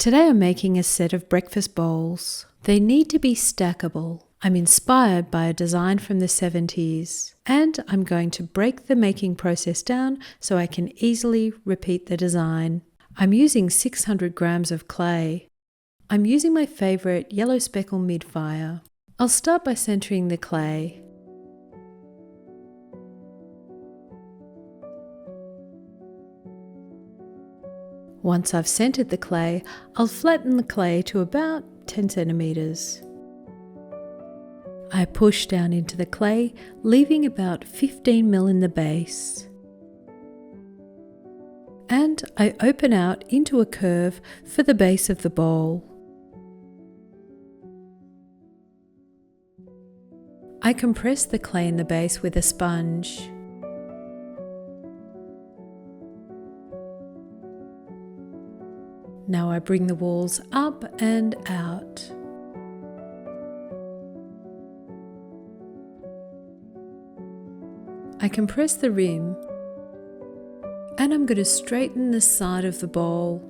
Today I'm making a set of breakfast bowls. They need to be stackable. I'm inspired by a design from the 70s, and I'm going to break the making process down so I can easily repeat the design. I'm using 600 grams of clay. I'm using my favourite yellow speckle mid-fire. I'll start by centering the clay. Once I've centered the clay, I'll flatten the clay to about 10 centimeters. I push down into the clay, leaving about 15 ml in the base. And I open out into a curve for the base of the bowl. I compress the clay in the base with a sponge. Now I bring the walls up and out. I compress the rim, and I'm going to straighten the side of the bowl.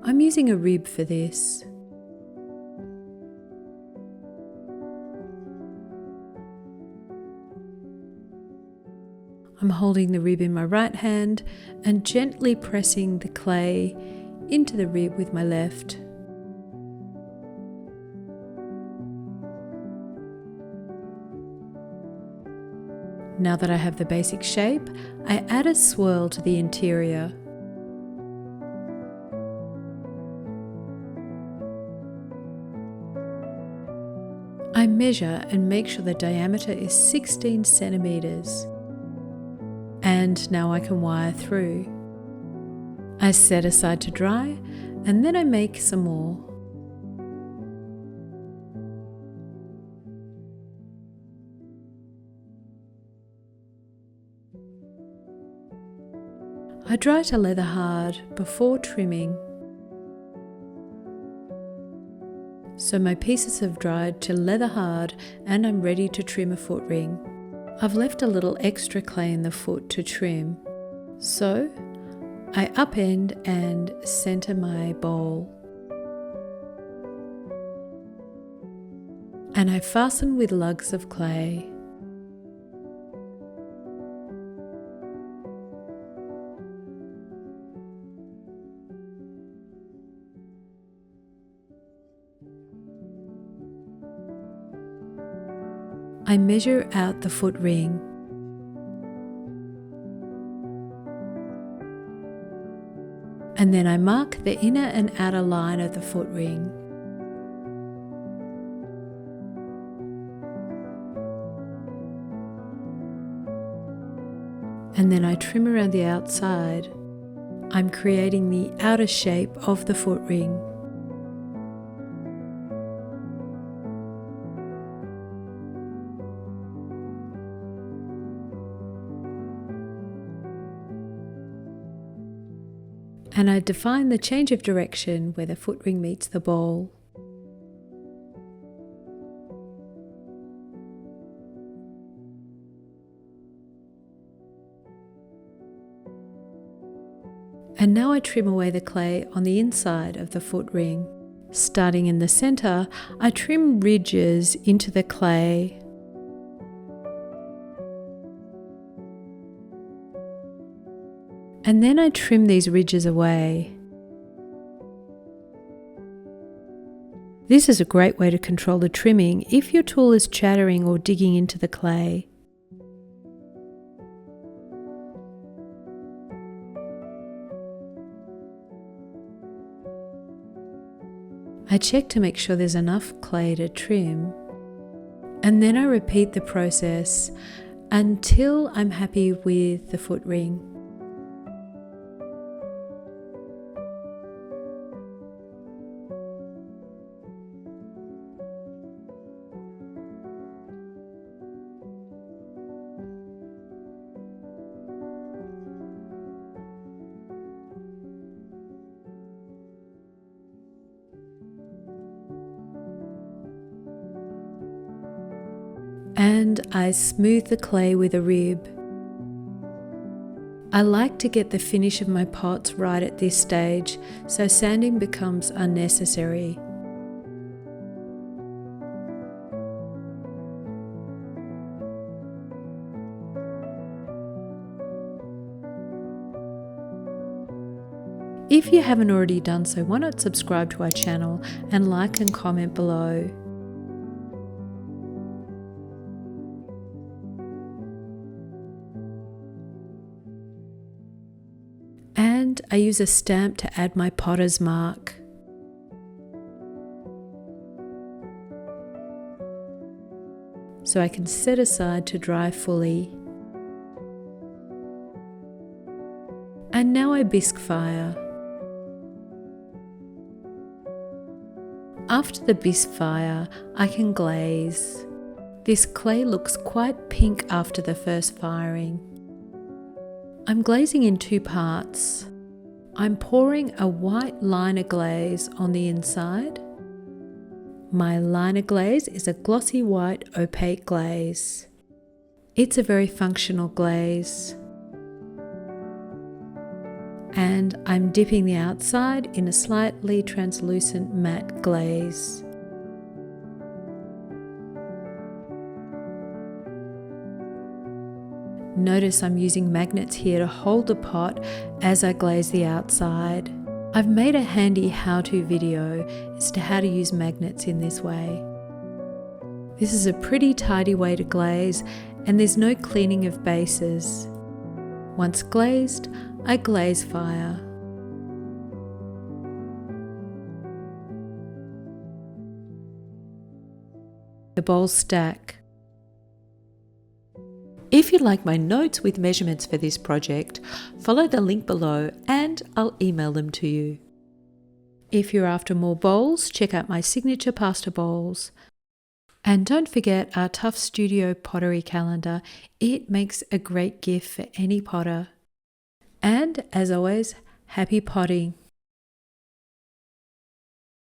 I'm using a rib for this. I'm holding the rib in my right hand and gently pressing the clay into the rib with my left. Now that I have the basic shape, I add a swirl to the interior. I measure and make sure the diameter is 16 centimeters. And now I can wire through. I set aside to dry, and then I make some more. I dry to leather hard before trimming. So my pieces have dried to leather hard and I'm ready to trim a foot ring. I've left a little extra clay in the foot to trim. So I upend and center my bowl. And I fasten with lugs of clay. I measure out the foot ring. And then I mark the inner and outer line of the foot ring. And then I trim around the outside. I'm creating the outer shape of the foot ring. And I define the change of direction where the foot ring meets the bowl. And now I trim away the clay on the inside of the foot ring. Starting in the center, I trim ridges into the clay. And then I trim these ridges away. This is a great way to control the trimming if your tool is chattering or digging into the clay. I check to make sure there's enough clay to trim, and then I repeat the process until I'm happy with the foot ring. And I smooth the clay with a rib. I like to get the finish of my pots right at this stage, so sanding becomes unnecessary. If you haven't already done so, why not subscribe to our channel and like and comment below. And I use a stamp to add my potter's mark. So I can set aside to dry fully. And now I bisque fire. After the bisque fire, I can glaze. This clay looks quite pink after the first firing. I'm glazing in two parts. I'm pouring a white liner glaze on the inside. My liner glaze is a glossy white opaque glaze. It's a very functional glaze. And I'm dipping the outside in a slightly translucent matte glaze. Notice I'm using magnets here to hold the pot as I glaze the outside. I've made a handy how-to video as to how to use magnets in this way. This is a pretty tidy way to glaze, and there's no cleaning of bases. Once glazed, I glaze fire. The bowls stack. If you'd like my notes with measurements for this project, follow the link below and I'll email them to you. If you're after more bowls, check out my signature pasta bowls. And don't forget our Tufts Studio pottery calendar. It makes a great gift for any potter. And as always, happy potting!